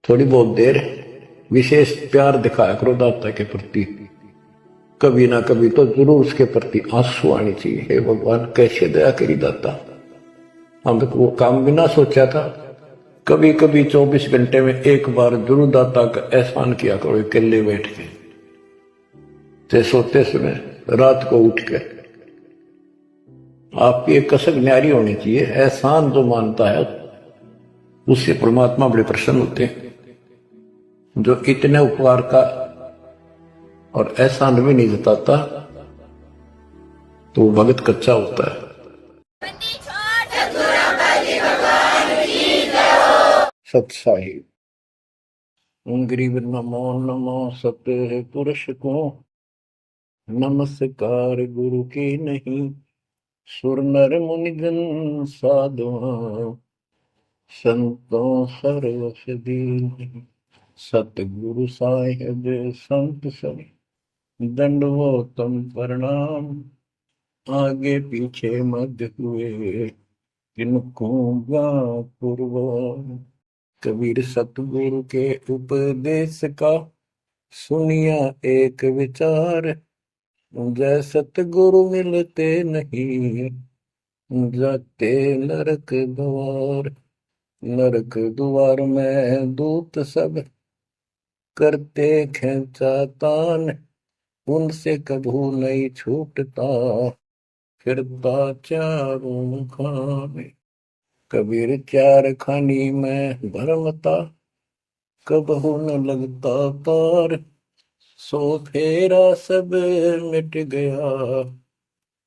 थोड़ी बहुत देर विशेष प्यार दिखाया करो दाता के प्रति। कभी ना कभी तो जरूर उसके प्रति आंसू आनी चाहिए। हे भगवान कैसे दया करी दाता, हम तो वो काम भी ना सोचा था। कभी कभी 24 घंटे में एक बार जरूर दाता का एहसान किया करो अकेले बैठ के, ते सोते समय रात को उठ के। आपकी एक कसक न्यारी होनी चाहिए। एहसान जो मानता है उससे परमात्मा बड़े प्रसन्न होते हैं। जो इतने उपकार का और एहसान भी नहीं जताता तो वो भगत कच्चा होता है। सत्साहिब गरीब नमो नमो सत्य पुरुष को नमस्कार गुरु की नहीं। सुर नर मुनिजन साधुआ संतों सर्वसदी। सतगुरु साहिब संत सब दंडवतम प्रणाम। आगे पीछे मध्य हुए किनको पूर्व। कबीर सतगुरु के उपदेश का सुनिया एक विचार। जय सतगुरु मिलते नहीं जाते नरक द्वार। नरक द्वार में दूत सब करते खेचा तान। उनसे कभू नहीं छूटता फिरता चारों खाने। कबीर चार खानी में भरमता कबहू न लगता पार। सो फेरा सब मिट गया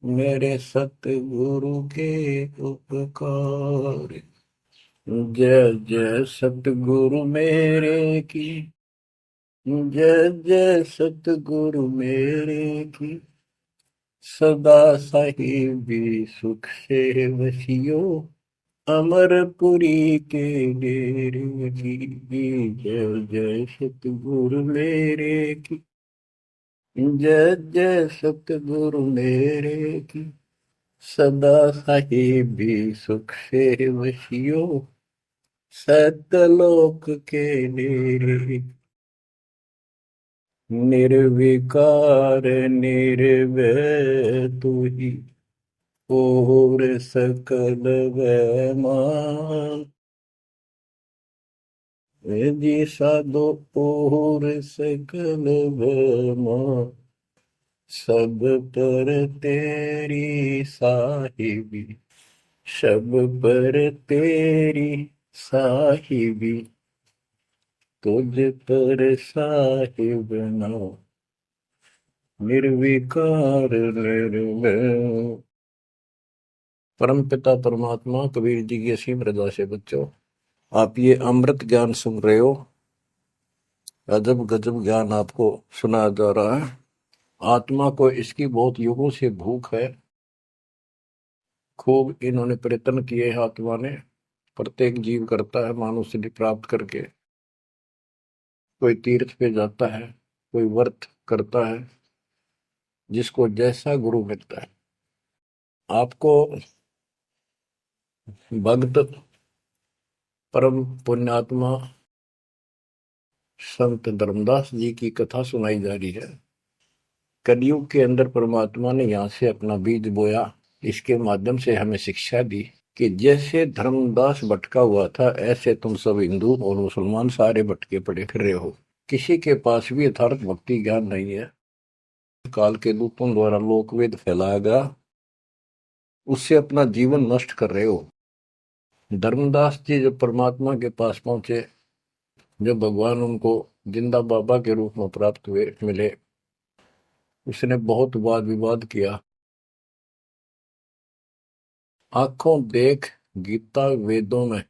मेरे सतगुरु के उपकार। जय जय सतगुरु मेरे की, जय जय सतगुरु मेरे की। सदा साहिबी सुख से वसियो अमरपुरी के डेरे की। जय जय सतगुरु मेरे की, जय जय सतगुरु मेरे की। सदा साहिबी सुख से वसियो सतलोक के डेरे। निर्विकार निर्भय तू ही और सकल वैमान। जी साधो और सकल वैमान। सब पर तेरी साहिबी, सब पर तेरी साहिबी। तुझ पर साहिब ना निर्विकार निर्भय। परम पिता परमात्मा कबीर जी की असीम रजा से बच्चों, आप ये अमृत ज्ञान सुन रहे हो। अजब गजब ज्ञान आपको सुनाया जा रहा है। आत्मा को इसकी बहुत युगों से भूख है। खूब इन्होंने प्रयत्न किए हैं आत्मा ने। प्रत्येक जीव करता है मानव सिद्धि प्राप्त करके। कोई तीर्थ पे जाता है, कोई व्रत करता है, जिसको जैसा गुरु मिलता है। आपको भक्त परम पुण्यात्मा संत धर्मदास जी की कथा सुनाई जा रही है। कलयुग के अंदर परमात्मा ने यहाँ से अपना बीज बोया। इसके माध्यम से हमें शिक्षा दी कि जैसे धर्मदास भटका हुआ था ऐसे तुम सब हिंदू और मुसलमान सारे भटके पड़े फिर रहे हो। किसी के पास भी यथार्थ भक्ति ज्ञान नहीं है। काल के दूतों द्वारा लोकवेद फैलाया गया, उससे अपना जीवन नष्ट कर रहे हो। धर्मदास जी जब परमात्मा के पास पहुंचे, जब भगवान उनको जिंदा बाबा के रूप में प्राप्त हुए मिले, उसने बहुत वाद विवाद किया। आंखों देख गीता वेदों में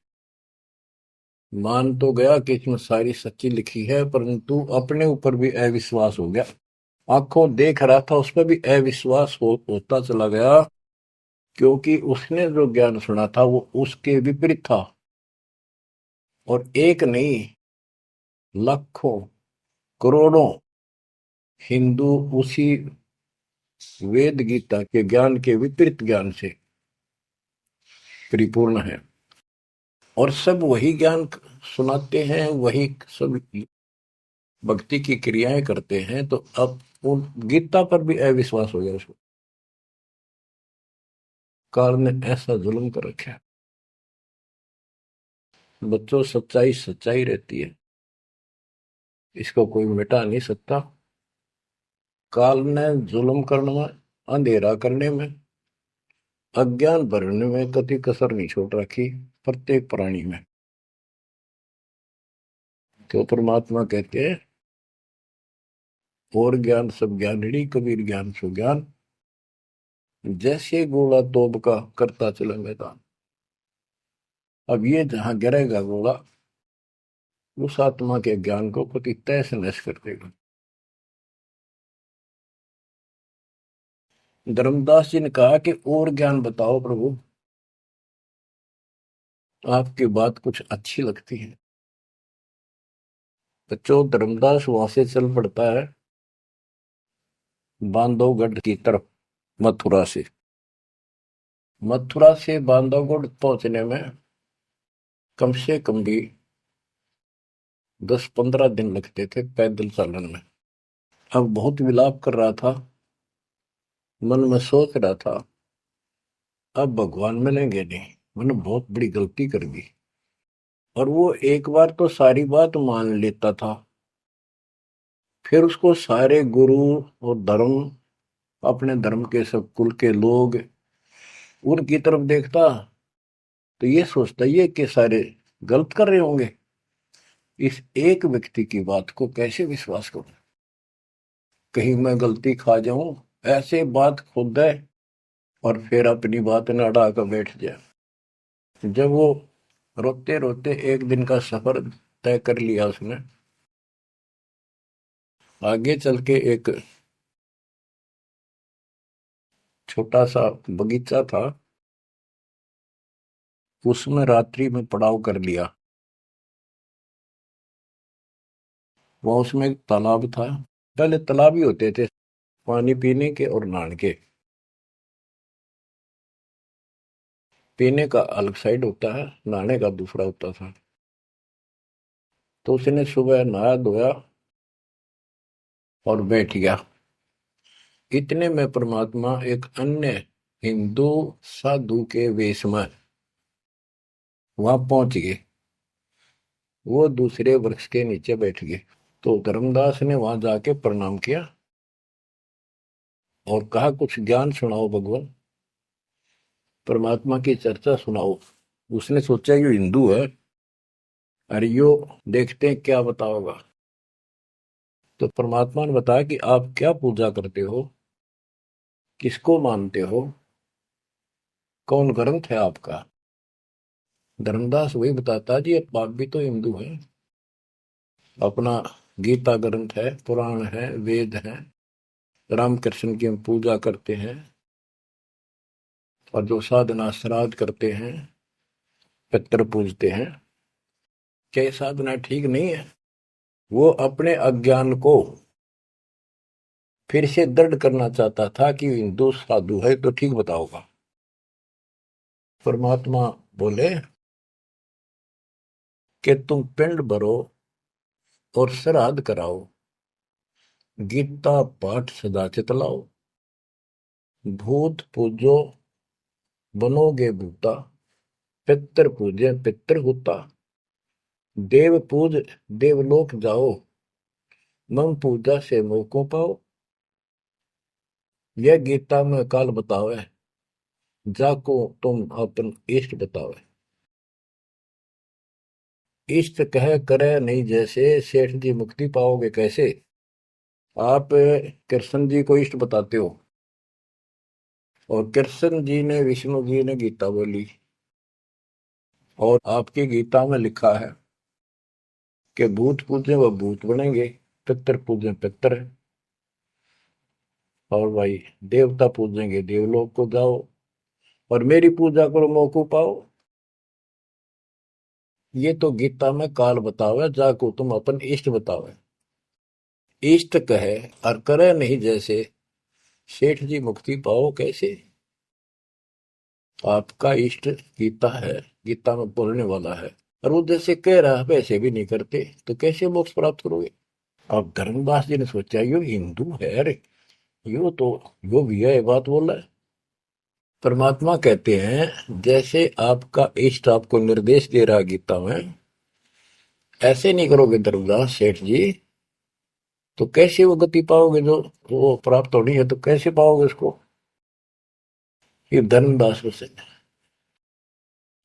मान तो गया कि इसमें सारी सच्ची लिखी है, परंतु अपने ऊपर भी अविश्वास हो गया। आंखों देख रहा था उसमें भी अविश्वास होता चला गया, क्योंकि उसने जो ज्ञान सुना था वो उसके विपरीत था। और एक नहीं, लाखों करोड़ों हिंदू उसी वेद गीता के ज्ञान के विपरीत ज्ञान से परिपूर्ण है। और सब वही ज्ञान सुनाते हैं, वही सब भक्ति की क्रियाएं करते हैं, तो अब उन गीता पर भी अविश्वास हो गया उसको। काल ने ऐसा जुल्म कर रखा है। बच्चों, सच्चाई सच्चाई रहती है, इसको कोई मिटा नहीं सकता। काल ने जुल्म करने में, अंधेरा करने में, अज्ञान भरने में कति कसर नहीं छोड़ रखी प्रत्येक प्राणी में। तो परमात्मा कहते हैं, और ज्ञान सब ज्ञानड़ी, कबीर ज्ञान सो ज्ञान, जैसे गोला तोब का करता चले मैदान। अब ये जहां गिरेगा गोला, उस आत्मा के ज्ञान को कति तहस नहस कर देगा। धर्मदास जी ने कहा कि और ज्ञान बताओ प्रभु, आपकी बात कुछ अच्छी लगती है। बच्चों, धर्मदास वहां से चल पड़ता है बांधवगढ़ की तरफ, मथुरा से। मथुरा से बांधवगढ़ पहुंचने में कम से कम भी 10-15 दिन लगते थे पैदल चालन में। अब बहुत विलाप कर रहा था, मन में सोच रहा था, अब भगवान मिलेंगे नहीं, मैंने बहुत बड़ी गलती कर दी। और वो एक बार तो सारी बात मान लेता था, फिर उसको सारे गुरु और धर्म, अपने धर्म के सब कुल के लोग, उनकी तरफ देखता, तो ये सोचता ये कि सारे गलत कर रहे होंगे, इस एक व्यक्ति की बात को कैसे विश्वास करूं, कहीं मैं गलती खा जाऊं, ऐसे बात खुद है, और फिर अपनी बात न अड़ा कर बैठ जाए। जब वो रोते रोते एक दिन का सफर तय कर लिया उसने, आगे चल के एक छोटा सा बगीचा था, उसमें रात्रि में पड़ाव कर लिया। वहां उसमें एक तालाब था, पहले तालाब ही होते थे पानी पीने के और नहाने के। पीने का अलग साइड होता है, नहाने का दूसरा होता था। तो उसने सुबह नहाया धोया और बैठ गया। इतने में परमात्मा एक अन्य हिंदू साधु के वेश में वहां पहुंच गए। वो दूसरे वृक्ष के नीचे बैठ गए। तो धर्मदास ने वहां जाके प्रणाम किया और कहा, कुछ ज्ञान सुनाओ भगवान, परमात्मा की चर्चा सुनाओ। उसने सोचा ये हिंदू है, अरे यो देखते हैं क्या बताओगा। तो परमात्मा ने बताया कि आप क्या पूजा करते हो, किसको मानते हो, कौन ग्रंथ है आपका। धर्मदास वही बताता, जी आप भी तो हिंदू हैं, अपना गीता ग्रंथ है, पुराण है, वेद है, रामकृष्ण की हम पूजा करते हैं, और जो साधना श्राद्ध करते हैं, पितर पूजते हैं। क्या ये साधना ठीक नहीं है? वो अपने अज्ञान को फिर से दृढ़ करना चाहता था कि हिंदू साधु है तो ठीक बताओगा। परमात्मा बोले कि तुम पिंड भरो और श्राद्ध कराओ, गीता पाठ सदा चितलाओ, भूत पूजो बनोगे भूता, पितर पूजे पितर होता, देव पूज देवलोक जाओ, मम पूजा से मोह को पाओ। यह गीता में काल बतावे, जाको तुम अपन इष्ट बतावे। इष्ट कह करे नहीं जैसे, सेठ जी मुक्ति पाओगे कैसे। आप कृष्ण जी को इष्ट बताते हो, और कृष्ण जी ने, विष्णु जी ने गीता बोली, और आपकी गीता में लिखा है कि भूत पूजे वह भूत बनेंगे, पितर पूजे पितर, और भाई देवता पूजेंगे देवलोक को जाओ, और मेरी पूजा करो मोको पाओ। ये तो गीता में काल बतावे, जाको तुम अपन इष्ट बतावे। इष्ट कहे और करे नहीं जैसे, सेठ जी मुक्ति पाओ कैसे। आपका इष्ट गीता है, गीता में बोलने वाला है, और वो जैसे कह रहा है वैसे भी नहीं करते, तो कैसे मोक्ष प्राप्त करोगे? अब धर्मदास जी ने सोचा यो हिंदू है, अरे यो तो यो भी है, बात बोल रहा है। परमात्मा कहते हैं जैसे आपका इष्ट आपको निर्देश दे रहा है गीता में, ऐसे नहीं करोगे धर्मदास सेठ जी, तो कैसे वो गति पाओगे? जो वो प्राप्त होनी है तो कैसे पाओगे उसको? ये धर्मदास से,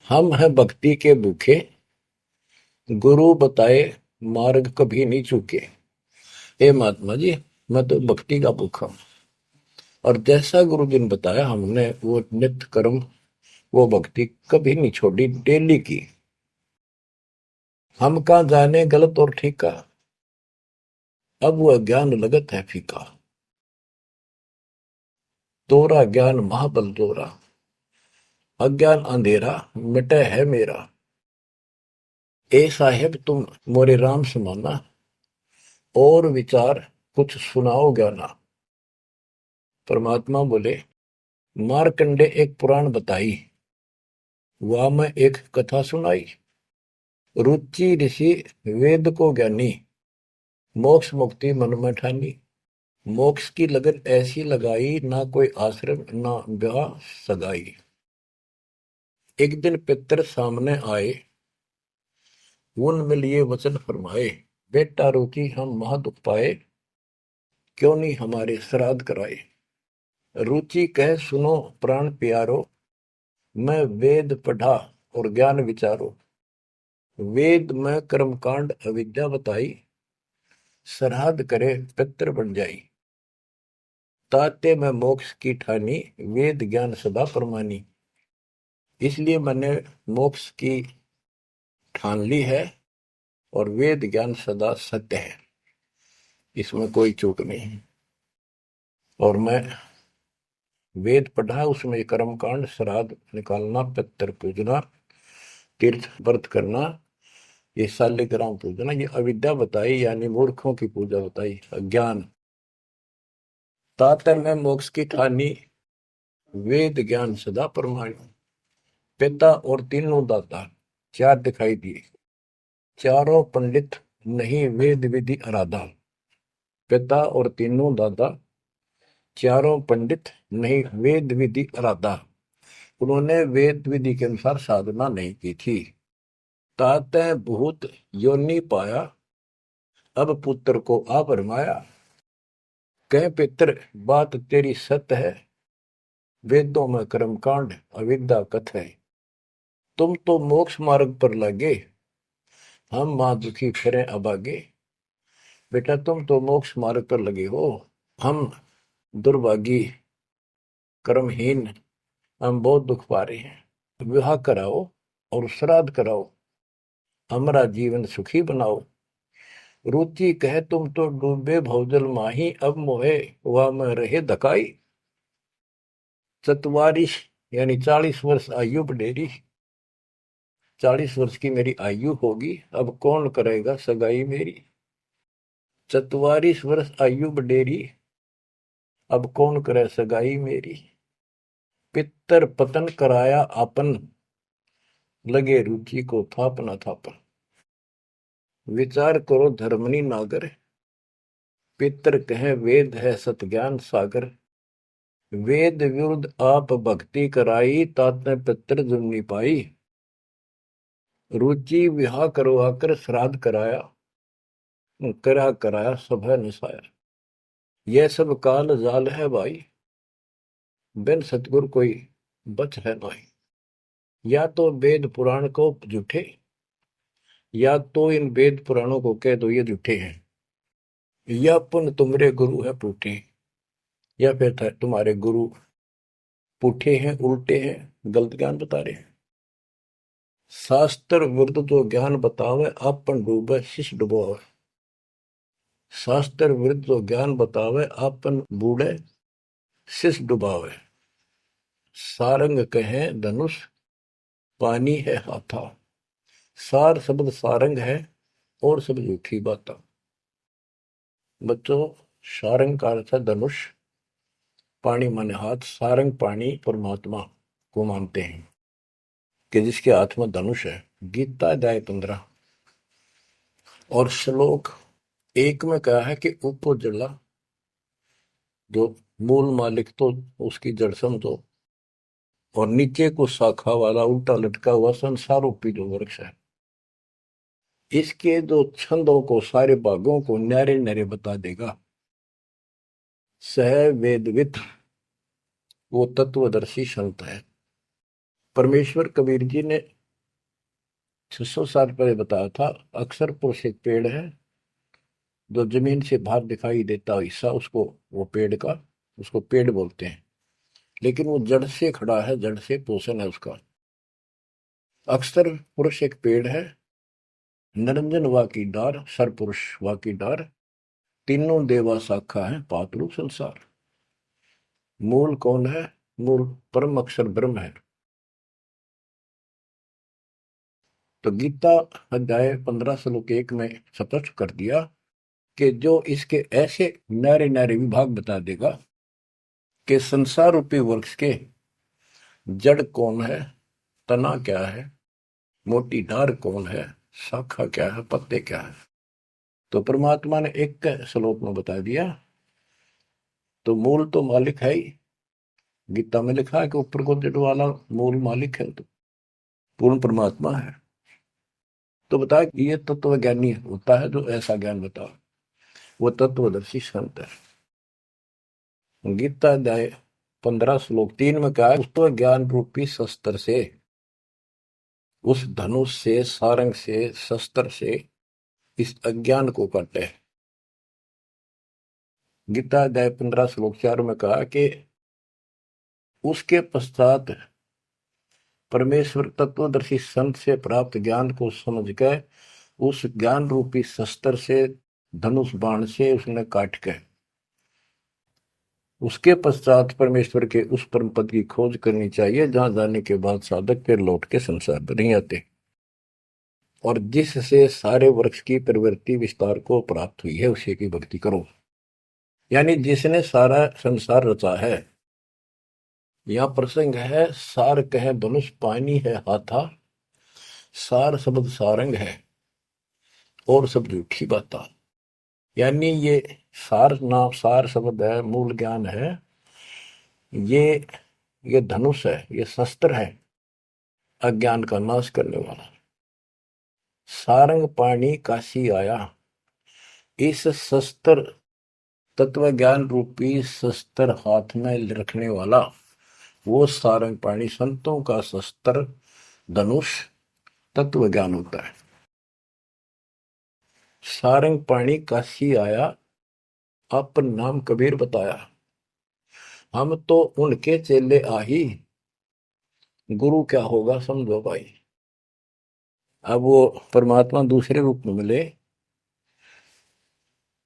हम हैं भक्ति के भूखे, गुरु बताए मार्ग कभी नहीं चूके। हे महात्मा जी, मैं तो भक्ति का भूखा हूं, और जैसा गुरु जी ने बताया हमने वो नित्य कर्म, वो भक्ति कभी नहीं छोड़ी, डेली की। हम कहाँ जाने गलत और ठीक का, अब वह ज्ञान लगत है फीका। तोरा ज्ञान महाबल तोरा, अज्ञान अंधेरा मिटे है मेरा। ए साहेब तुम मोरे राम समाना, और विचार कुछ सुनाओ ज्ञाना। परमात्मा बोले, मारकंडे एक पुराण बताई, वह मैं एक कथा सुनाई। रुचि ऋषि वेद को ज्ञानी, मोक्ष मुक्ति मन में ठानी। मोक्ष की लगन ऐसी लगाई, ना कोई आश्रम ना ब्याह सगाई। एक दिन पितर सामने आए, उन में लिए वचन फरमाए। बेटा रुचि हम महादुख पाए, क्यों नहीं हमारे श्राद्ध कराए। रुचि कह सुनो प्राण प्यारो, मैं वेद पढ़ा और ज्ञान विचारो। वेद में कर्मकांड अविद्या बताई, श्राद्ध करे पितर बन जाई। ताते में मोक्ष की ठानी, वेद ज्ञान सदा परमानी। इसलिए मैंने मोक्ष की ठान ली है, और वेद ज्ञान सदा सत्य है, इसमें कोई चूक नहीं है। और मैं वेद पढ़ा, उसमें कर्मकांड, श्राद्ध निकालना, पितर पूजना, तीर्थ व्रत करना, ये शालिग्राम पूजना, ये अविद्या बताई, यानी मूर्खों की पूजा बताई, अज्ञान। तातर में मोक्ष की ठानी, वेद ज्ञान सदा परमाणु। पिता और तीनों दाता, चार दिखाई दिए, चारों पंडित नहीं वेद विधि आराधा। पिता और तीनों दादा, चारों पंडित नहीं वेद विधि आराधा, उन्होंने वेद विधि के अनुसार साधना नहीं की थी। ताते भूत योनि पाया, अब पुत्र को आ भरमाया। कह पितर बात तेरी सत्य है, वेदों में कर्मकांड अविद्या कथ है। तुम तो मोक्ष मार्ग पर लगे, हम मां दुखी फिरे अभागे। बेटा तुम तो मोक्ष मार्ग पर लगे हो, हम दुर्भागी कर्महीन, हम बहुत दुख पा रहे हैं। विवाह कराओ और श्राद्ध कराओ, हमारा जीवन सुखी बनाओ। रुचि कहे तुम तो डूबे भवजल माही, अब मोहे वह में रहे धकाई। चतवारिश यानी 40 वर्ष आयु बढ़ेरी, 40 वर्ष की मेरी आयु होगी, अब कौन करेगा सगाई मेरी। 44 वर्ष आयु बढ़ेरी, अब कौन करे सगाई मेरी। पितर पतन कराया आपन, लगे रुचि को थापना थापन। विचार करो धर्मनी नागर, पितर कहे वेद है सत ज्ञान सागर। वेद विरुद्ध आप भक्ति कराई, ताते पितर जुमनी पाई। रुचि विवाह करवाकर श्राद्ध कराया, कराया सब है निसाया। यह सब काल जाल है भाई, बिन सतगुर कोई बच है नहीं। या तो वेद पुराण को झूठे, या तो इन वेद पुराणों को कह दो ये झूठे हैं, या पुन तुम्हारे गुरु है पूठे, या फिर तुम्हारे गुरु पुठे हैं, उल्टे हैं, गलत ज्ञान बता रहे हैं। शास्त्र विरुद्ध जो ज्ञान बतावे, आपन डूबे शिष्य डुबोवे। शास्त्र विरुद्ध जो ज्ञान बतावे, आपन बूढ़े शिष्य डुबावे। सारंग कहे धनुष, पानी है हाथा। सार शब्द सारंग है, और सब झूठी बात। बच्चों, सारंग का अर्थ है धनुष, पानी माने हाथ, सारंग पानी परमात्मा। को मानते हैं कि जिसके हाथ में धनुष है। गीता अध्याय 15 और श्लोक 1 में कहा है कि उपजला, जो मूल मालिक तो उसकी जड़ समझो, और नीचे को शाखा वाला उल्टा लटका हुआ संसार रूपी जो वृक्ष है, इसके जो छंदों को, सारे भागों को न्यारे न्यारे बता देगा। सह वेदवित वो तत्वदर्शी संत है। परमेश्वर कबीर जी ने 600 साल पहले बताया था, अक्सर पुरुष एक पेड़ है, जो जमीन से बाहर दिखाई देता हिस्सा उसको, वो पेड़ का, उसको पेड़ बोलते हैं, लेकिन वो जड़ से खड़ा है, जड़ से पोषण है उसका। अक्सर पुरुष एक पेड़ है, निरंजन वा की डार, सरपुरुष वा की डार, तीनों देवा शाखा है, पातलु संसार। मूल कौन है? मूल परम अक्षर ब्रह्म है। तो गीता अध्याय 15 श्लोक 1 में स्पष्ट कर दिया कि जो इसके ऐसे न्यारे न्यारे विभाग बता देगा कि संसार रूपी वृक्ष के जड़ कौन है, तना क्या है, मोटी डार कौन है, शाखा क्या है, पत्ते क्या है, तो परमात्मा ने एक श्लोक में बता दिया। तो मूल तो मालिक है ही, गीता में लिखा है कि ऊपर को जड़ वाला मूल मालिक है, तो पूर्ण परमात्मा है। तो बता ये तत्व ज्ञानी होता है जो ऐसा ज्ञान बता, वो तत्वदर्शी संत है। गीता अध्याय 15 श्लोक 3 में कहा है, उस तो ज्ञान रूपी शस्त्र से, उस धनुष से, सारंग से, शस्त्र से इस अज्ञान को काटे। गीता अध्याय 15 श्लोक 4 में कहा कि उसके पश्चात परमेश्वर तत्वदर्शी संत से प्राप्त ज्ञान को समझ के उस ज्ञान रूपी शस्त्र से, धनुष बाण से उसने काट के, उसके पश्चात परमेश्वर के उस परम पद की खोज करनी चाहिए, जहां जाने के बाद साधक फिर लौट के संसार में नहीं आते, और जिससे सारे वृक्ष की प्रवृत्ति विस्तार को प्राप्त हुई है, उसी की भक्ति करो। यानी जिसने सारा संसार रचा है। यह प्रसंग है, सार कहे धनुष पानी है हाथा, सार शब्द सारंग है और सब झूठी बाता। यानी ये सार नाम, सार शब्द है, मूल ज्ञान है, ये धनुष है, ये शस्त्र है अज्ञान का नाश करने वाला। सारंग पानी काशी आया, इस शस्त्र, तत्व ज्ञान रूपी शस्त्र हाथ में रखने वाला वो सारंग पाणी, संतों का शस्त्र धनुष तत्व ज्ञान होता है। सारंग पाणी काशी आया, अपन नाम कबीर बताया, हम तो उनके चेले आही, गुरु क्या होगा समझो भाई। अब वो परमात्मा दूसरे रूप में मिले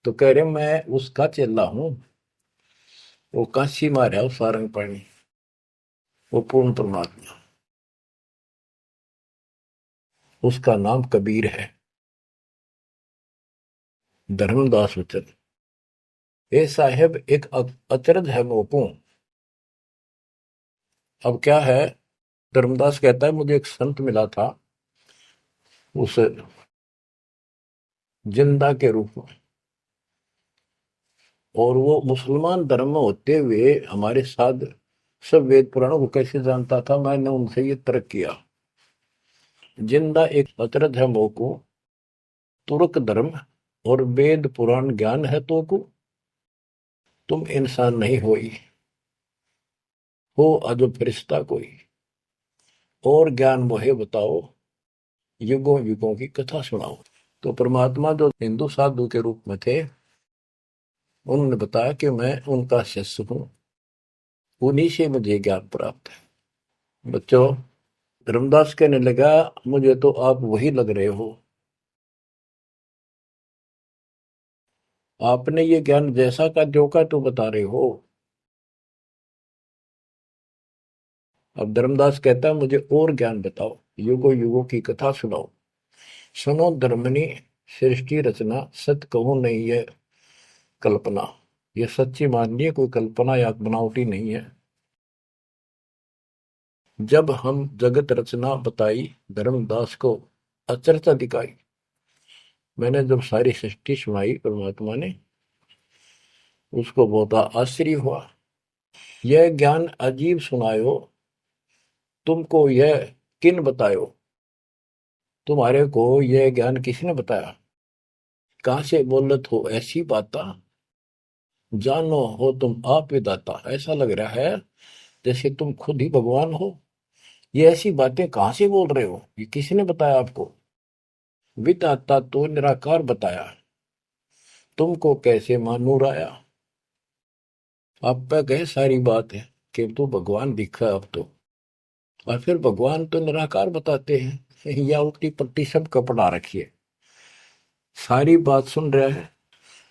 तो कह रहे मैं उसका चेला हूं, वो काशी मारा वो सारंग पाणी, वो पूर्ण परमात्मा, उसका नाम कबीर है। धर्मदास वचन, ये साहेब एक अचरज है मोपू। अब क्या है, धर्मदास कहता है मुझे एक संत मिला था उस जिंदा के रूप में, और वो मुसलमान धर्म में होते हुए हमारे साथ सब वेद पुराणों को कैसे जानता था, मैंने उनसे ये तर्क किया। जिंदा एक अचरज है मोको, तुर्क धर्म और वेद पुराण ज्ञान है तो को, तुम इंसान नहीं हो अजब फरिश्ता कोई, और ज्ञान मोहे बताओ, युगों युगों की कथा सुनाओ। तो परमात्मा जो हिंदू साधु के रूप में थे, उन्होंने बताया कि मैं उनका शिष्य हूं, उन्हीं से मुझे ज्ञान प्राप्त है। बच्चों, धर्मदास कहने लगा मुझे तो आप वही लग रहे हो, आपने ये ज्ञान जैसा का जो का तो बता रहे हो। अब धर्मदास कहता है मुझे और ज्ञान बताओ, युगो युगों की कथा सुनाओ, सुनो धर्मनी सृष्टि रचना, सत कहूं नहीं है कल्पना, ये सच्ची मानिए, कोई कल्पना या बनावटी नहीं है। जब हम जगत रचना बताई, धर्मदास को अचरता दिखाई। मैंने जब सारी सृष्टि सुनाई परमात्मा ने, उसको बहुत आश्चर्य हुआ। यह ज्ञान अजीब सुनायो, तुमको यह किन बतायो? तुम्हारे को यह ज्ञान किसने बताया? कहाँ से बोलत हो ऐसी बात? जानो हो तुम आप विदाता। ऐसा लग रहा है जैसे तुम खुद ही भगवान हो। ये ऐसी बातें कहाँ से बोल रहे हो? ये किसने बताया आपको? विदाता तो निराकार बताया, तुमको कैसे मानूर आया? आप पे कहे सारी बात है कि तू भगवान दिखा अब तो, और फिर भगवान तो निराकार बताते हैं। या उल्टी पट्टी सब कपड़ा रखिए, सारी बात सुन रहे हैं।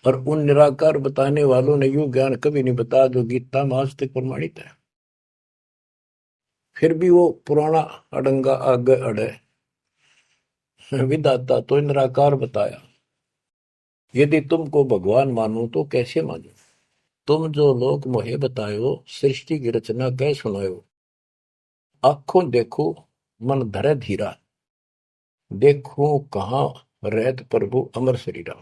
और उन निराकार बताने वालों ने यूं ज्ञान कभी नहीं बताया जो गीता में आज तक प्रमाणित है। फिर भी वो पुराना अड़ंगा आगे अड़े, विदाता तो निराकार बताया। यदि तुमको भगवान मानो तो कैसे मानो? तुम जो लोग मोहे बतायो, सृष्टि की रचना कह सुनायो। आंखों देखो मन धरे धीरा, देखो कहाँ रहत प्रभु अमर शरीरा।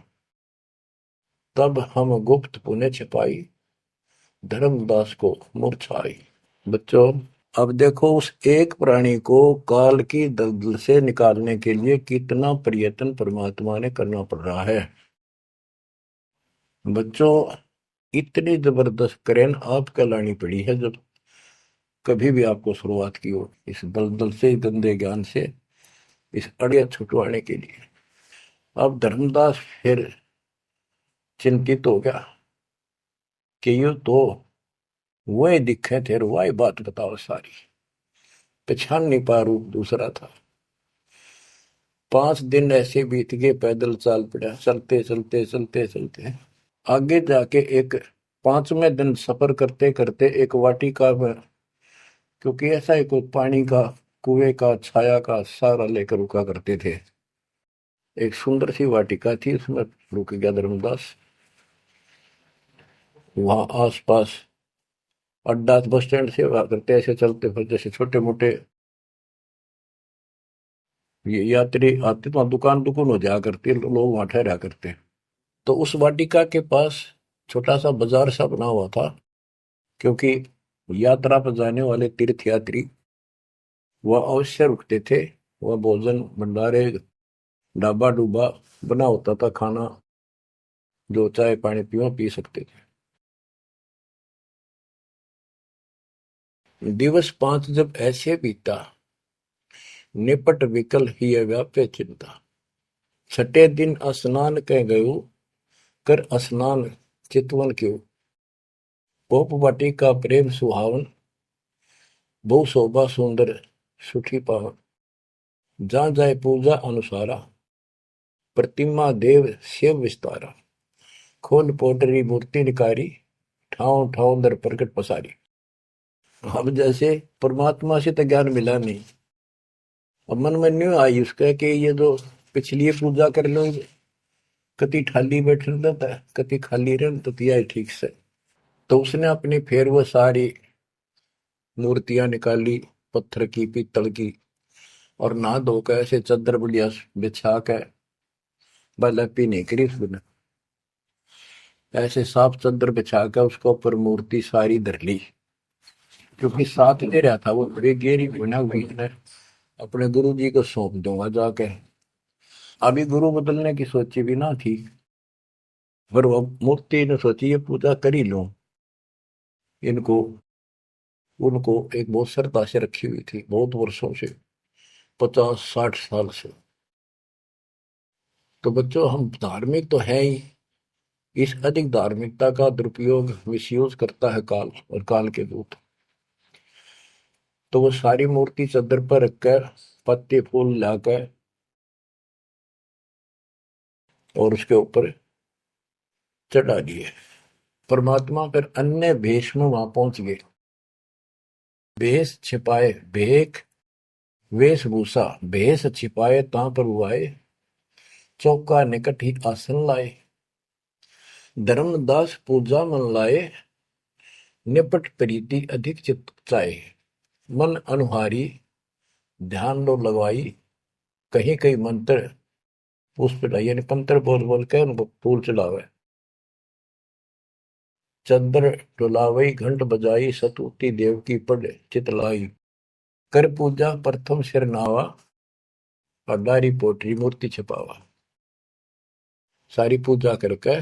तब हम गुप्त पुण्य छिपाई, धर्मदास को मूर्छाई। बच्चों, अब देखो उस एक प्राणी को काल की दलदल से निकालने के लिए कितना प्रयत्न परमात्मा ने करना पड़ रहा है। बच्चों, इतनी जबरदस्त करेन आपको लानी पड़ी है जब कभी भी आपको शुरुआत की हो इस दलदल से, गंदे ज्ञान से, इस अड़िया छुटवाने के लिए। अब धर्मदास फिर चिंतित हो गया कि यू तो वही दिखे थे, वही बात बताओ सारी, पहचान नहीं पा रूप दूसरा था। 5 दिन ऐसे बीत गए, पैदल चाल पड़ा, चलते चलते चलते चलते आगे जाके एक 5वें दिन सफर करते करते एक वाटिका में, क्योंकि ऐसा ही कोई पानी का, कुएं का, छाया का सहारा लेकर रुका करते थे, एक सुंदर सी वाटिका थी, उसमें रुक गया धर्मदास। वहां आसपास अड्डा, बस स्टैंड से हुआ करते, ऐसे चलते फिर जैसे छोटे मोटे ये यात्री आते तो वहाँ दुकान दुकान हो जाया करती, लोग वहां ठहरा करते। तो उस वाटिका के पास छोटा सा बाजार सा बना हुआ था, क्योंकि यात्रा पर जाने वाले तीर्थ यात्री वह अवश्य रुकते थे। वह भोजन भंडारे, ढाबा डूबा बना होता था, खाना जो चाय पानी पियो पी सकते थे। दिवस 5 जब ऐसे बीता, निपट विकल ही व्याप्य चिंता। छठे दिन स्नान कह गयो, कर स्नान चितवन क्यों। पोप वाटिका प्रेम सुहावन, बहु शोभा सुंदर सुठी पावन। जहाँ जाए पूजा अनुसारा, प्रतिमा देव शिव विस्तारा। खोल पोटरी मूर्ति निकारी, ठाव ठाव दर प्रकट पसारी। अब जैसे परमात्मा से तो ज्ञान मिला नहीं, अब मन में न्यू आई उसका कि ये जो पिछली पूजा कर लो, कति ठाली बैठ रहता है, कति खाली रह तो दिया है ठीक से। तो उसने अपनी फिर वो सारी मूर्तियां निकाली, पत्थर की, पीतल की, और नहा धोकर ऐसे चादर बढ़िया बिछा के बलपी नहीं करी उसने, ऐसे साफ चादर बिछा के उसके ऊपर मूर्ति सारी धर ली। क्योंकि साथ दे रहा था वो बड़ी गहरी बना हुई है, अपने गुरु जी को सौंप दूंगा जाके। अभी गुरु बदलने की सोची भी ना थी, पर वो मूर्ति ने सोची ये पूजा कर ही लूं। इनको उनको एक बहुत श्रद्धा से रखी हुई थी, बहुत वर्षों से, 50-60 साल से। तो बच्चों, हम धार्मिक तो है ही, इस अधिक धार्मिकता का दुरुपयोग, मिसयूज करता है काल और काल के दूत। तो वो सारी मूर्ति चादर पर रखकर पत्ते फूल लाकर और उसके ऊपर चढ़ा दिए। परमात्मा फिर अन्य भेष में वहां पहुंच गए। भेष छिपाए भेख, वेशभूषा भेष छिपाए ता पर हुआए। चौका निकट ही आसन लाए, धर्मदास पूजा मन लाए। निपट प्रीति अधिक चित चाहे। मन अनुहारी ध्यान लो लगवाई, कहीं कहीं मंत्र पुष्प ढाई, यानी मंत्र बोल बोल के उनको फूल चढ़ावे। चंद्र डुलावई घंट बजाई, सतुति देव की पढ़ चितलाई। कर पूजा प्रथम सिर नावा, अडारी पोटरी मूर्ति छिपावा। सारी पूजा करके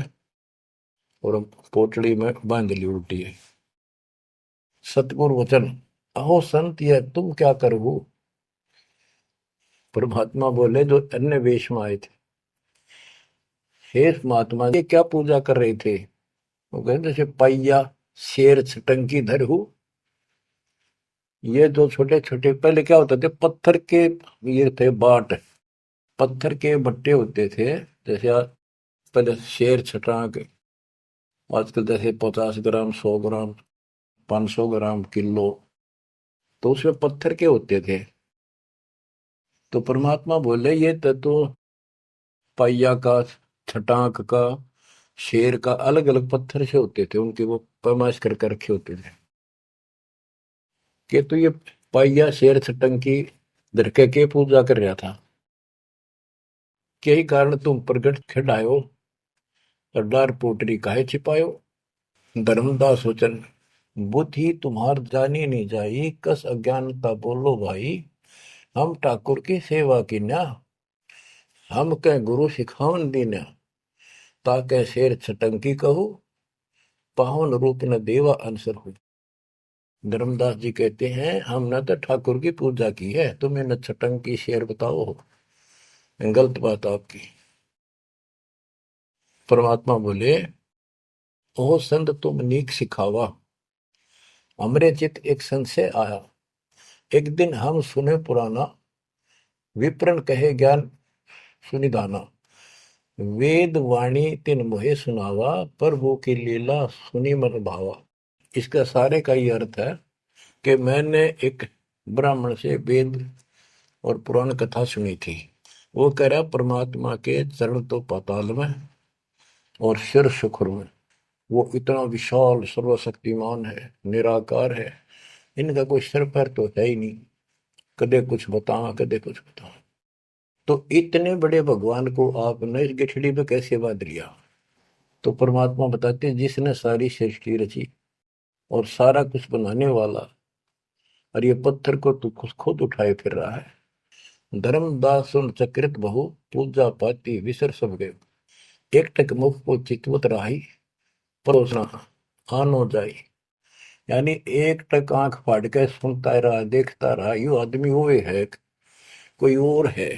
और पोटली में बांध ली उल्टी है। सतगुरु वचन, अहो संत यह तुम क्या करो। परमात्मा बोले जो अन्य वेश में आए थे, हे महात्मा ये क्या पूजा कर रहे थे। वो कहते जैसे पाइया शेर छटंकी धर हूं। ये जो छोटे छोटे पहले क्या होते थे, पत्थर के ये थे बाट, पत्थर के बट्टे होते थे। जैसे पहले शेर छटांक, आजकल जैसे 50 ग्राम 100 ग्राम 500 ग्राम किलो, तो उसमें पत्थर के होते थे। तो परमात्मा बोले ये तो पाइया का, छटांक का, शेर का अलग अलग पत्थर से होते थे, उनके वो पैमाइश करके रखे होते थे कि तो ये पाइया शेर छटंकी धरके के पूजा कर रहा था। यही कारण तुम प्रगट खिड़ायो, अड्डार पोटरी काहे छिपायो। धर्मदास वचन, बुद्धि तुम्हार जानी नहीं जाई, कस अज्ञानता बोलो भाई। हम ठाकुर की सेवा की ना, हम कह गुरु सिखावन दीना। ताके शेर छटंकी कहू, पावन रूप न देवा आंसर हो। धर्मदास जी कहते हैं हमने तो ठाकुर की पूजा की है, तुम्हें न छटंकी शेर बताओ, गलत बात आपकी। परमात्मा बोले ओ संत तुम नीक सिखावा, हमरे चित एक संशय आया। एक दिन हम सुने पुराना, विप्रन कहे ज्ञान सुनिधाना। वेद वाणी तिन मोहे सुनावा, प्रभु की लीला सुनी मन भावा। इसका सारे का ये अर्थ है कि मैंने एक ब्राह्मण से वेद और पुराण कथा सुनी थी। वो कह रहा परमात्मा के चरण तो पाताल में और सिर सुखर में, वो इतना विशाल सर्वशक्तिमान है, निराकार है, इनका कोई सिर पैर तो है ही नहीं, कदे कुछ बता कदे कुछ बता। तो इतने बड़े भगवान को आपने इस गिठड़ी में कैसे बांध लिया। तो परमात्मा बताते हैं जिसने सारी सृष्टि रची और सारा कुछ बनाने वाला, और ये पत्थर को तू खुद उठाए फिर रहा है। धर्मदास सुन चक्रित बहु, पूजा पाती विसर सब गए। एक टक मुख को चितवत राही, परोसना आनो जाई। यानी एक टक आंख फाड़ के सुनता रहा, देखता रहा, यू आदमी वो है कोई और है।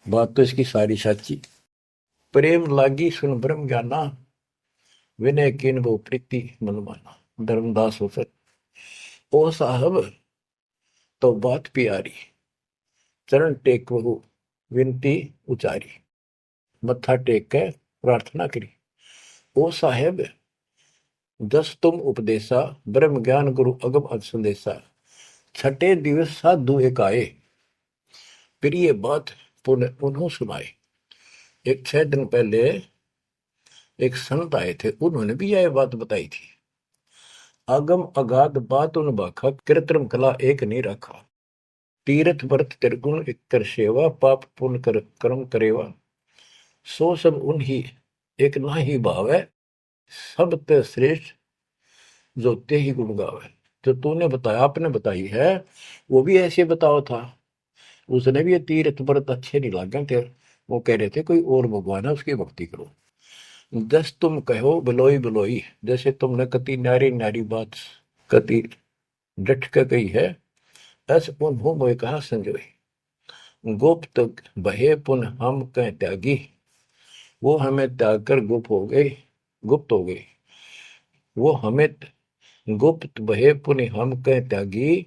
बात तो इसकी सारी सच्ची। प्रेम लागी सुन ब्रह्म ज्ञाना, विनय किन वो प्रीति मन माना। धर्मदास हो सक ओ साहब तो बात प्यारी, चरण टेक बहु विनती उचारी। मत्था टेक के प्रार्थना करी। ओ साहेब दस तुम उपदेशा, ब्रह्म ज्ञान गुरु अगम अग संदेशा। छठे दिवस साधु एक आए, फिर ये बात उन्होंने सुनाए। एक 6 दिन पहले एक संत आए थे, उन्होंने भी यह बात बताई थी। आगम अगाध बात उन बाखा, कृत्रिम कला एक नहीं रखा। तीर्थ व्रत त्रिगुण एक कर सेवा, पाप पुण्य कर कर्म करेवा। सो सब उन्हीं एक ना ही भाव है, सब ते श्रेष्ठ जो ते ही गुण गावे। जो तूने बताया, आपने बताई है, वो भी ऐसे बताओ था। उसने भी ये तीर्थ व्रत अच्छे नहीं लगे थे, वो कह रहे थे कोई और भगवान है उसकी भक्ति करो। जस तुम कहो बिलोई बिलोई, जैसे तुमने कति नारी नारी बात कति डट के कही है, ऐसे उन्हों मोह कहा संजोई। गुप्त बहे पुन हम कह त्यागी, वो हमें त्याग कर गुप्त हो गई, गुप्त हो गई। वो हमें गुप्त बहे पुनि हम कह त्यागी,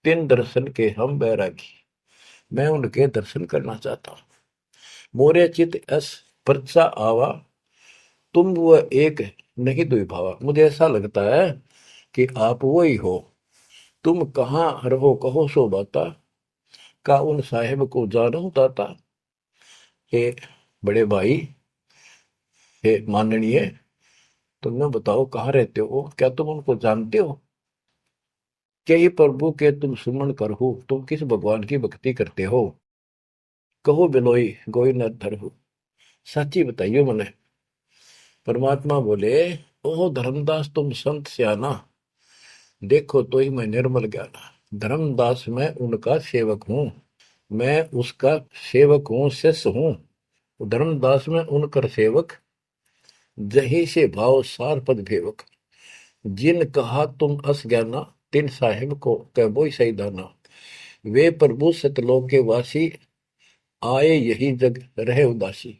तिन दर्शन के हम बैरागी। मैं उनके दर्शन करना चाहता हूं। मोरे चित अस परचा आवा, तुम वो एक नहीं दुई भावा। मुझे ऐसा लगता है कि आप वो ही हो। तुम कहाँ रहो कहो सो बाता, का उन साहेब को जानो दाता। हे बड़े भाई, हे माननीय, तुमने बताओ कहाँ रहते हो, क्या तुम उनको जानते हो। के प्रभु के तुम सुमन करहु, तुम किस भगवान की भक्ति करते हो। कहो बिलोई गोई नर हो, सच्ची बताइयो मने। परमात्मा बोले, ओ धर्मदास तुम संत सियाना, देखो तो ही मैं निर्मल ज्ञाना। धर्मदास मैं उनका सेवक हूँ, मैं उसका सेवक हूँ, शिष्य हूँ। धर्मदास में उनकर सेवक, जही से भाव सार पद भेवक। जिन कहा तुम अस ज्ञाना, तिन साहिब को कह बोई सही दाना। वे प्रभु सतलोक के वासी, आए यही जग रहे उदासी।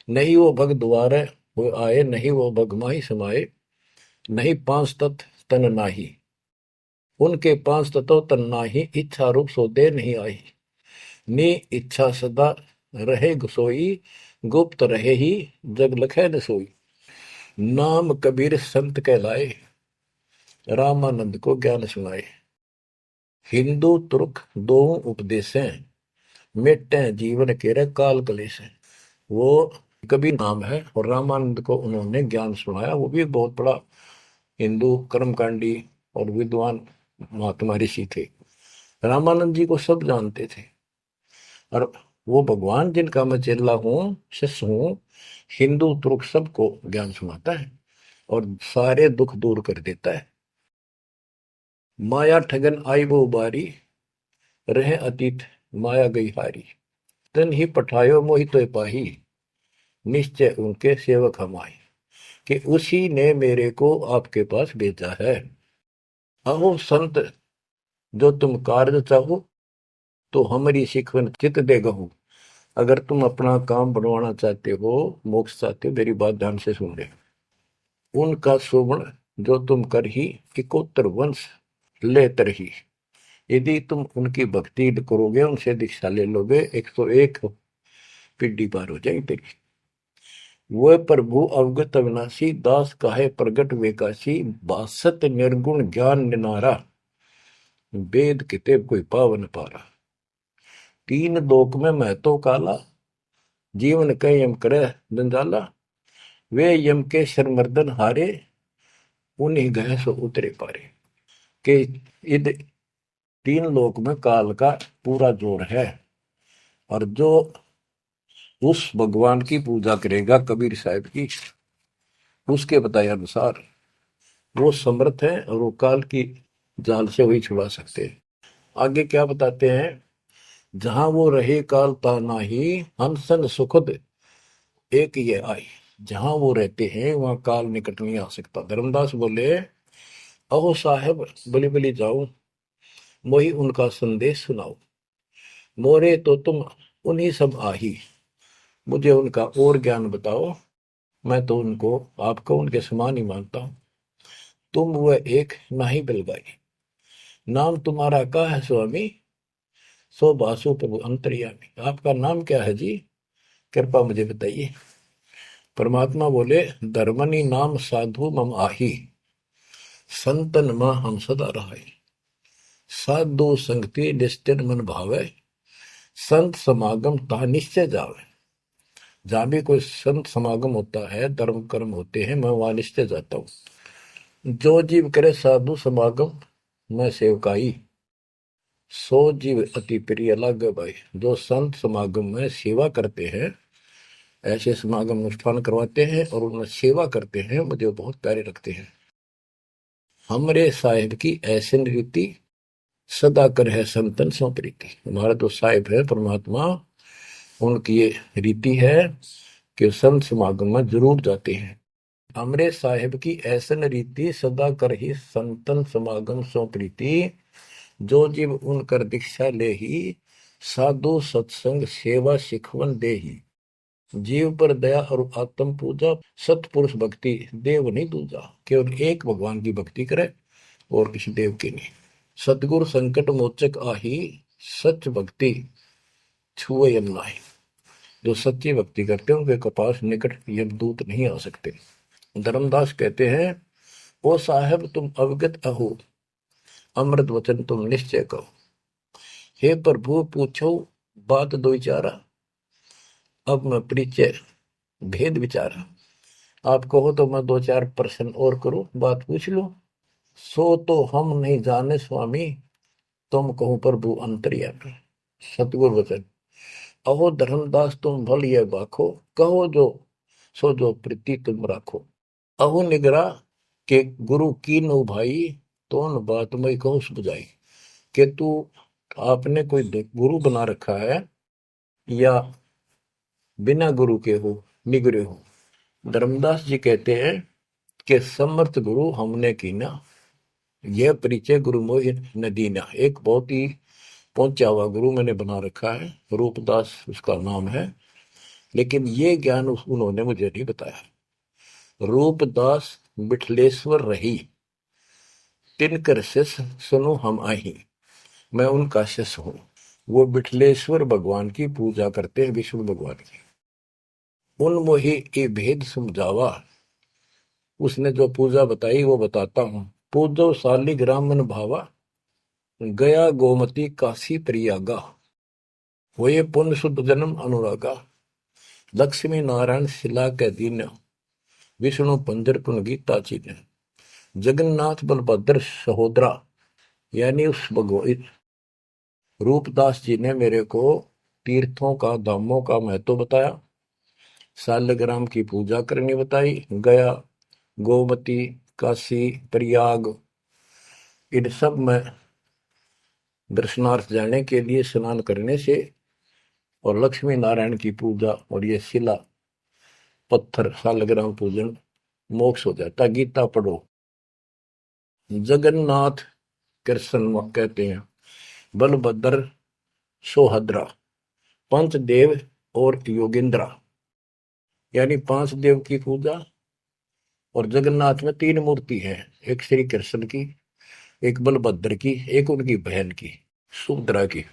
नहीं वो भग द्वारे वो आए, नहीं वो भग माही समाए। नहीं पांच तत्व तन नाही, उनके पांच तत्व तन नाही। इच्छा रूप सो दे नहीं आई, नी इच्छा सदा रहे सोई। गुप्त रहे ही जग लखे न सोई। नाम कबीर संत कहलाए, रामानंद को ज्ञान सुनाए। हिंदू तुर्क दो उपदेशें, मिटे जीवन के काल कलेश है। वो कबीर नाम है और रामानंद को उन्होंने ज्ञान सुनाया। वो भी बहुत बड़ा हिंदू कर्मकांडी और विद्वान महात्मा ऋषि थे। रामानंद जी को सब जानते थे और वो भगवान जिनका मैं चेला हूँ, शिष्य हूँ, हिंदू तुर्क सबको ज्ञान सुनाता है और सारे दुख दूर कर देता है। माया ठगन आई वो बारी, रहे अतीत माया गई हारी। तन ही पठायो मोहि तो पाही, निश्चय उनके सेवक हम आए। कि उसी ने मेरे को आपके पास भेजा है। अहो संत जो तुम कार्य चाहो, तो हमारी शिकवन चित दे गहू। अगर तुम अपना काम बनवाना चाहते हो, मोक्ष चाहते हो, मेरी बात ध्यान से सुन ले। उनका सुवर्ण जो तुम कर ही, इकोत्तर वंश ले तरही। यदि तुम उनकी भक्ति करोगे, उनसे दीक्षा ले लोगे, 101 पीढ़ी पार हो जाएगी तेरी। वह प्रभु अवगत अविनाशी, दास काहे प्रगट वेकाशी। बासत निर्गुण ज्ञान निनारा, वेद किताब कोई पावन पारा। तीन लोक में मैं तो काला, जीवन कह यम करे जंजाला। वे यम के शरमर्दन हारे, उन्हीं गए सो उतरे पारे। के इध तीन लोक में काल का पूरा जोर है। और जो उस भगवान की पूजा करेगा कबीर साहब की, उसके बताए अनुसार वो समर्थ है और वो काल की जाल से वही छुड़ा सकते हैं। आगे क्या बताते हैं, जहां वो रहे काल ताना ही, हंसन सुखद एक ये आई। जहां वो रहते हैं वहां काल निकट नहीं आ सकता। धर्मदास बोले, अहो साहेब बलि बलि जाओ, मोही उनका संदेश सुनाओ। मोरे तो तुम उन्हीं सब आही, मुझे उनका और ज्ञान बताओ। मैं तो उनको आपको उनके समान ही मानता हूं। तुम वह एक नाही बिलगाई, नाम तुम्हारा का है स्वामी। सो बासु प्रभु अंतर्यामी। आपका नाम क्या है जी, कृपा मुझे बताइए। परमात्मा बोले, धर्मनी नाम साधु मम आही, संतन मां हम सदा रहाई। साधु संगति निस्तिन मन भावे, संत समागम ता निश्चय जावे। जहां भी कोई संत समागम होता है, धर्म कर्म होते हैं, मैं वहां निश्चय जाता हूं। जो जीव करे साधु समागम मैं सेवकाई, सो जीव अति प्रिय लागे भाई। जो संत समागम में सेवा करते हैं, ऐसे समागम अनुष्ठान करवाते हैं और उनमें सेवा करते हैं, मुझे बहुत प्यारे लगते हैं। हमरे साहिब की ऐसी रीति, सदा कर है संतन सो प्रीति। हमारा जो साहिब है परमात्मा, उनकी ये रीति है कि संत समागम में जरूर जाते हैं। हमरे साहिब की ऐसन रीति, सदा कर ही संतन समागम सो प्रीति। जो जीव उनकर दीक्षा ले ही, साधु सत्संग सेवा सिखवन दे ही। जीव पर दया और आत्म पूजा, सतपुरुष भक्ति देव नहीं दूजा। केवल एक भगवान की भक्ति करे और किसी देव की नहीं। सतगुरु संकट मोचक आही, सच भक्ति छुए यम नाही। जो सच्ची भक्ति करते हैं उनके पास निकट यमदूत नहीं आ सकते। धर्मदास कहते हैं, ओ साहेब तुम अवगत अहो, अमृत वचन तुम निश्चय कहो। हे प्रभु पूछो बात दो विचारा, अब मैं परिचय भेद विचारा। आप कहो तो मैं दो चार प्रश्न और करूं, बात पूछ लो। सो तो हम नहीं जाने स्वामी, तुम कहूँ प्रभु अंतर्यामी। सतगुरु वचन। अहो धर्मदास तुम भल ये बाखो, कहो जो सो जो प्रीति तुम राखो। अहो निगरा के गुरु की नो भाई, तो न बात मैं कहूँ बुझाई। कि तू आपने कोई गुरु बना रखा है या बिना गुरु के हो, निगरे हो। धर्मदास जी कहते हैं कि समर्थ गुरु हमने कीना, यह परिचय गुरु मोहि न दीना। एक बहुत ही पहुंचा हुआ गुरु मैंने बना रखा है, रूपदास उसका नाम है, लेकिन ये ज्ञान उन्होंने मुझे नहीं बताया। रूपदास बिठलेश्वर रही, तिनकर शिष्य सुनो हम आही। मैं उनका शिष्य हूं। वो बिठलेश्वर भगवान की पूजा करते हैं, विष्णु भगवान की। उन मोहि ये भेद समझावा, उसने जो पूजा बताई वो बताता हूं। पूजो शालिग्राम मन भावा, गया गोमती काशी प्रयागा। होए पुण्य शुद्ध जन्म अनुरागा, लक्ष्मी नारायण शिला के दीन, विष्णु पंजर पुन गीता चीन। जगन्नाथ बलभद्र सहोदरा, यानी उस भगवान रूपदास जी ने मेरे को तीर्थों का, धामों का महत्व बताया, शालिग्राम की पूजा करनी बताई, गया, गोमती, काशी, प्रयाग, इन सब में दर्शनार्थ जाने के लिए स्नान करने से, और लक्ष्मी नारायण की पूजा और ये शिला पत्थर शालिग्राम पूजन मोक्ष हो जाता। गीता पढ़ो। जगन्नाथ कृष्ण कहते हैं, बलभद्र सोहद्रा, पंच देव और योगेंद्रा, यानी पांच देव की पूजा। और जगन्नाथ में तीन मूर्ति है, एक श्री कृष्ण की, एक बलभद्र की, एक उनकी बहन की सुभद्रा की,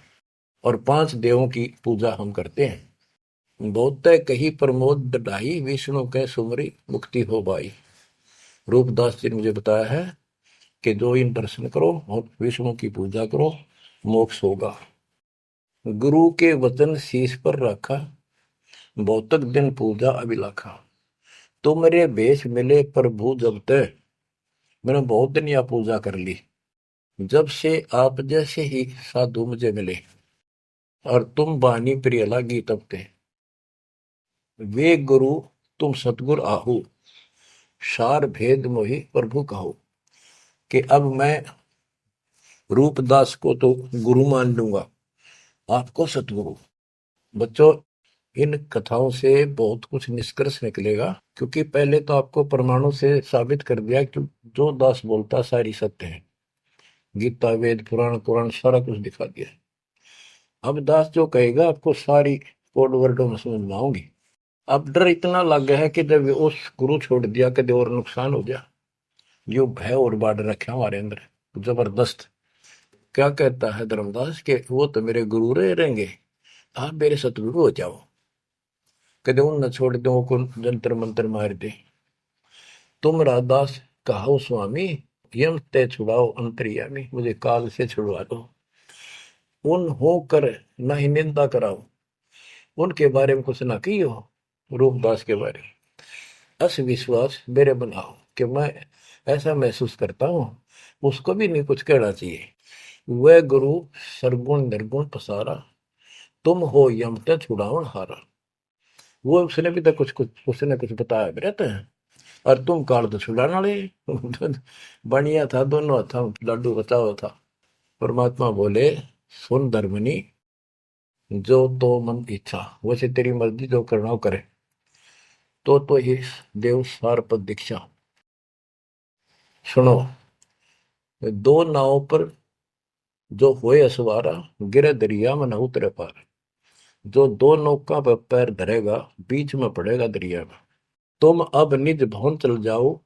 और पांच देवों की पूजा हम करते हैं। बहुत कही प्रमोद ढाई, विष्णु के सुमरी मुक्ति हो भाई। रूपदास जी ने मुझे बताया है कि जो इन दर्शन करो और विष्णु की पूजा करो, मोक्ष होगा। गुरु के वचन शीश पर रखा, बहुतक दिन पूजा अभिलाखा। तो मेरे भेष मिले प्रभु जब तक, मैंने बहुत दिन यह पूजा कर ली। जब से आप जैसे ही साधु मुझे मिले, और तुम बानी प्रिय लागी तब ते। वे गुरु तुम सतगुर आहू, सार भेद मोहि प्रभु कहो। कि अब मैं रूपदास को तो गुरु मान लूंगा, आपको सतगुरु। बच्चों, इन कथाओं से बहुत कुछ निष्कर्ष निकलेगा, क्योंकि पहले तो आपको प्रमाणों से साबित कर दिया कि जो दास बोलता सारी सत्य है। गीता, वेद, पुराण, कुरान सारा कुछ दिखा दिया। अब दास जो कहेगा आपको सारी कोड वर्डों में समझ में आऊंगी। अब डर इतना लग गया है कि जब उस गुरु छोड़ दिया कदे और नुकसान हो गया, यो भय और बाढ़ रखा हमारे अंदर जबरदस्त। क्या कहता है धर्मदास के, वो तो मेरे गुरु रहेंगे, आप मेरे सतगुरु हो जाओ। कदे उन न छोड़ दो को जंतर मंत्र मार दे। तुम राधास कहो स्वामी, यम ते छुड़ाओ अंतर्यामी। मुझे काल से छुड़वा दो, उन हो कर न ही निंदा कराओ। उनके बारे में कुछ ना की हो, रूपदास के बारे में अस विश्वास मेरे बनाओ, कि मैं ऐसा महसूस करता हूं, उसको भी नहीं कुछ कहना चाहिए। वह गुरु सरगुण निर्गुण पसारा, तुम हो यमते छुड़ावन हारा। वो उसने भी तो कुछ कुछ उसने कुछ बताया भी रहता है, और तुम काल तो छुड़ाने वाले। बढ़िया था, दोनों था, लाडू बचाओ था। परमात्मा बोले, सुन धर्मनी, जो तो मन इच्छा, वैसे तेरी मर्जी जो करना हो करे। तो ही देव सार पद दीक्षा। सुनो, दो नाव पर जो होए असवारा, गिरे दरिया में न उतरे पार। जो दो नौका पर पैर धरेगा, बीच में पड़ेगा दरिया में। तुम अब निज भवन चल जाओ,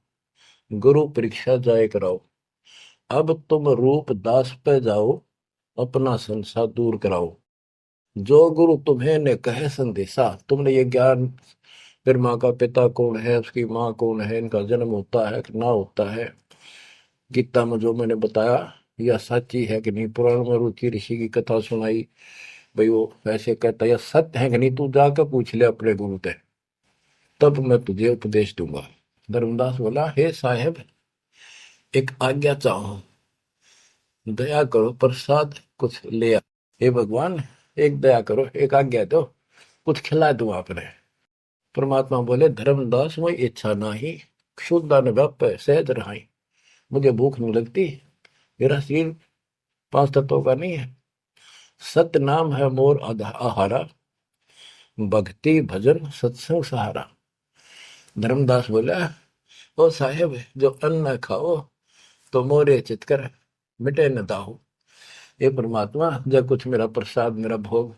गुरु परीक्षा जाए कराओ। अब तुम रूप दास पे जाओ, अपना संसार दूर कराओ। जो गुरु तुम्हें ने कहे संदेशा, तुमने ये ज्ञान, फिर माँ का पिता कौन है, उसकी माँ कौन है, इनका जन्म होता है कि ना होता है, गीता में जो मैंने बताया यह सच्ची है कि नहीं, पुराण में रुचि ऋषि की कथा सुनाई, भाई वो ऐसे कहता है, यह सत्य है कि नहीं, तू जाकर पूछ ले अपने गुरु से, तब मैं तुझे उपदेश दूंगा। धर्मदास बोला, हे साहेब, एक आज्ञा चाहूं, दया करो प्रसाद कुछ ले आ। हे भगवान, एक दया करो, एक आज्ञा दो, कुछ खिला दूं आपने। परमात्मा बोले, धर्मदास मोई इच्छा नाही, क्षुदा न व्यापै सहज रहाई। मुझे भूख नहीं लगती, मेरा शरीर पांच तत्वों का नहीं है। सत्य नाम है मोर आहारा, भक्ति भजन सत्संग सहारा। धर्मदास बोला, ओ साहेब, जो अन्न न खाओ तो मोरे चितकर मिटे न दाहो। ये परमात्मा, जब कुछ मेरा प्रसाद मेरा भोग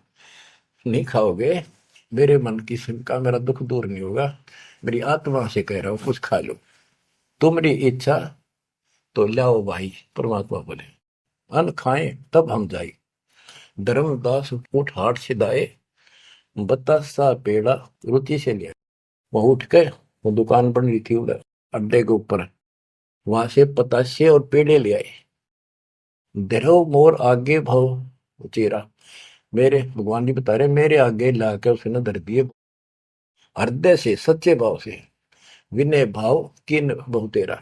नहीं खाओगे, मेरे मन की शंका मेरा दुख दूर नहीं होगा। मेरी आत्मा से कह रहा हूं, कुछ खा लो, तुम्हारी इच्छा तो लाओ भाई। परमात्मा बोले, अन्न खाएं तब हम जाए। धर्मदास ऊँट हाट से दाए, बतासा पेड़ा रुचि से लिया। वह उठ के, वो दुकान बन रही थी उधर अड्डे के ऊपर, वहां से पतासे और पेड़े ले आए। धरो मोर आगे भाव चेरा, मेरे भगवान जी बता रहे, मेरे आगे लाके उसने धर दिए हृदय से, सच्चे भाव से। विनय भाव किन बहु तेरा,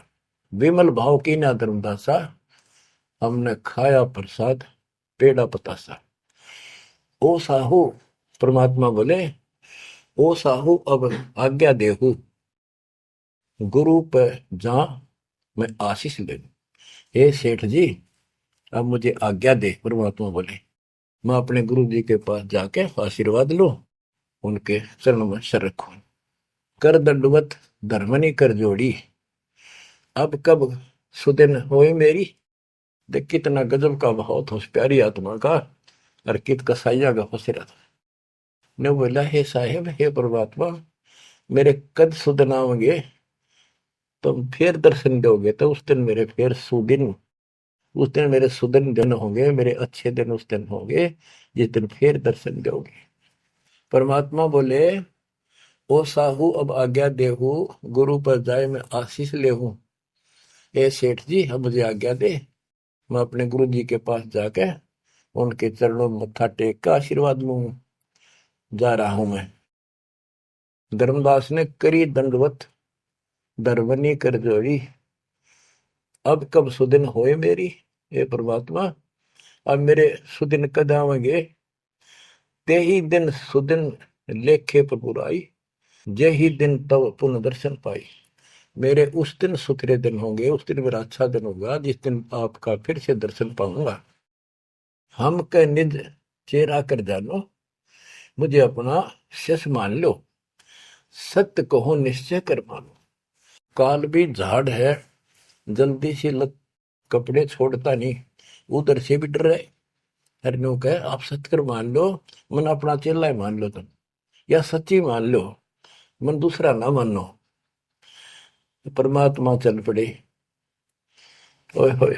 विमल भाव की ना धर्मदासा, हमने खाया प्रसाद पेड़ा पतासा। ओ साहू, परमात्मा बोले, ओ साहू अब आज्ञा देहू, गुरु पर जा मैं आशीष ले लूं। हे सेठ जी, अब मुझे आज्ञा दे। परमात्मा बोले, मैं अपने गुरु जी के पास जाके आशीर्वाद लूं, उनके चरणों में सर रखूं। कर दंडवत धर्मनी कर जोड़ी, अब कब सुदिन होए मेरी। देख कितना गजब का भाव था उस प्यारी आत्मा का, और कित कसाइया का फसेरा था। ने बोला, हे साहेब, हे परमात्मा, मेरे कद सुदिन आओगे, तुम फिर दर्शन दोगे तो उस दिन मेरे फिर सुदिन, उस दिन मेरे सुदिन दिन होंगे, मेरे अच्छे दिन उस दिन होंगे जिस दिन फिर दर्शन दोगे। परमात्मा बोले, ओ साहू अब आज्ञा देहू, गुरु पर जाए मैं आशीष लेहूं। ए सेठ जी, अब मुझे आज्ञा दे, मैं अपने गुरु जी के पास जाके उनके चरणों में मत्था टेक का आशीर्वाद लूं। जा रहा हूं मैं। धर्मदास ने करी दंडवत दरवनी कर जोड़ी, अब कब सुदिन होए मेरी। हे परमात्मा, अब मेरे सुदिन कद आवेंगे। ते ही दिन सुदिन लेखे प्रभुराई, जे ही दिन तब पुनः दर्शन पाई। मेरे उस दिन सुथरे दिन होंगे, उस दिन मेरा अच्छा दिन होगा जिस दिन आपका फिर से दर्शन पाऊंगा। हम के निज चेहरा कर जानो, मुझे अपना शिष्य मान लो, सत्य कहो निश्चय कर मानो। काल भी झाड़ है, जल्दी से लत कपड़े छोड़ता नहीं, उधर से भी डर रहे। हरनों कहे, आप सत्य कर मान लो, मन अपना चेला ही मान लो तुम, या सच्ची मान लो, मन दूसरा ना मानो। परमात्मा चल पड़े। ओए होए,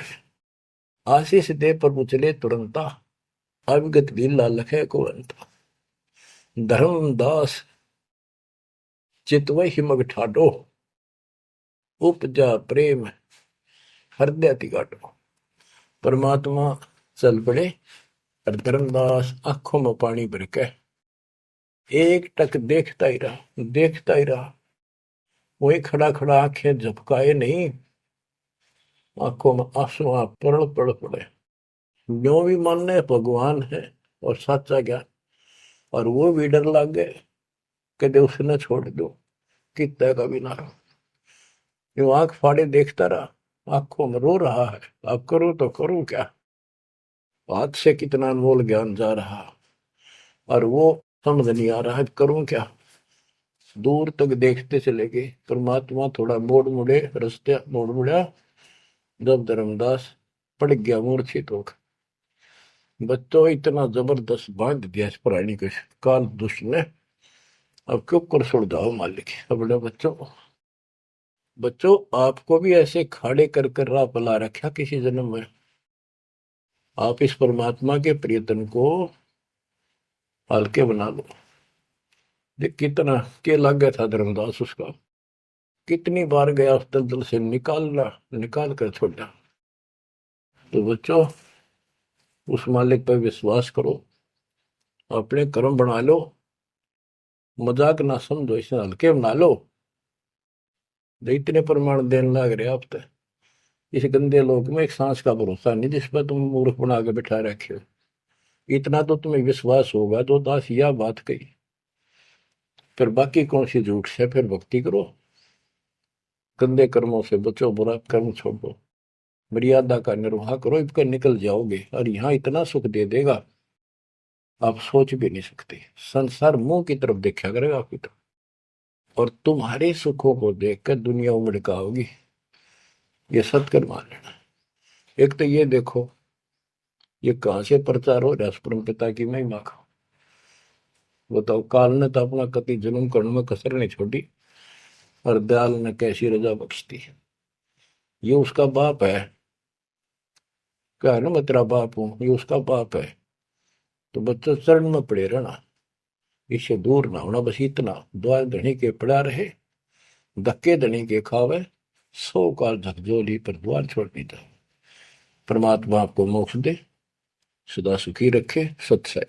आशीष दे प्रभु चले तुरंता, अविगत लीला लखे को अंता। धर्मदास चितवय हिमग ठाडो, उपजा प्रेम हृदय तिगाटो। परमात्मा चल पड़े, और धर्मदास आंखों में पानी भर के एक टक देखता ही रहा, देखता ही रहा। वही खड़ा खड़ा आंखें झपकाए नहीं, आंखों में आंसू पड़ पड़ पड़े। जो भी मानने भगवान है और सच्चा ज्ञान, और वो भी डर लग गए, कहते उसने छोड़ दो, कितना का भी ना। जो आंख फाड़े देखता रहा, आंखों में रो रहा है, अब करूं तो करूं क्या, हाथ से कितना अनमोल ज्ञान जा रहा, और वो समझ नहीं आ रहा है करूं क्या। दूर तक देखते चले गए। परमात्मा थोड़ा मोड़ मुड़े, रास्ते मोड़ मुड़ा, जब धर्मदास पड़ गया मूर्छित होकर। बच्चों, इतना जबरदस्त बांध दिया इस प्राणी के काल दुष्ट ने, अब क्यों कर छोड़ जाओ मालिक अपने बच्चों। बच्चों, आपको भी ऐसे खाड़े कर कर राह पला रखा किसी जन्म में। आप इस परमात्मा के प्रियतन को हल्के बना लो। देख कितना के लग गया था धर्मदास उसका, कितनी बार गया उस दलदल से निकाल कर छोड़ा। तो बच्चों, उस मालिक पर विश्वास करो, अपने कर्म बना लो, मजाक ना समझो, इसे हल्के बना लो। इतने प्रमाण देने लग रहे आप तो, इस गंदे लोक में एक सांस का भरोसा नहीं जिस पर तुम मूर्ख बना के बिठा रखे हो। इतना तो तुम्हें विश्वास होगा तो दास यह बात कही, फिर बाकी कौन सी झूठ से, फिर भक्ति करो, गंदे कर्मों से बचो, बुरा कर्म छोड़ो, मर्यादा का निर्वाह करो, इनका निकल जाओगे और यहाँ इतना सुख दे देगा आप सोच भी नहीं सकते। संसार मुंह की तरफ देखा करेगा आपकी तरफ, और तुम्हारे सुखों को देखकर दुनिया उमड़ का होगी। ये सत्कर मान लेना। एक तो ये देखो ये कहां से प्रचार हो रहा है परम पिता की महिमा का। बताओ, काल ने तो अपना कति जुल्म करने में कसर नहीं छोड़ी और दयाल ने कैसी रजा बख्शती। ये उसका बाप है, क्या है ना, मैं तेरा बाप हूं, ये उसका बाप है। तो बच्चा चरण में पड़े रहना, इससे दूर ना होना, बस इतना, द्वार धनी के पड़ा रहे, धक्के धनी के खावे, 100 काल झकझोली पर द्वार छोड़ नहीं था। परमात्मा आपको मोक्ष दे, सदा सुखी रखे। सत्सय।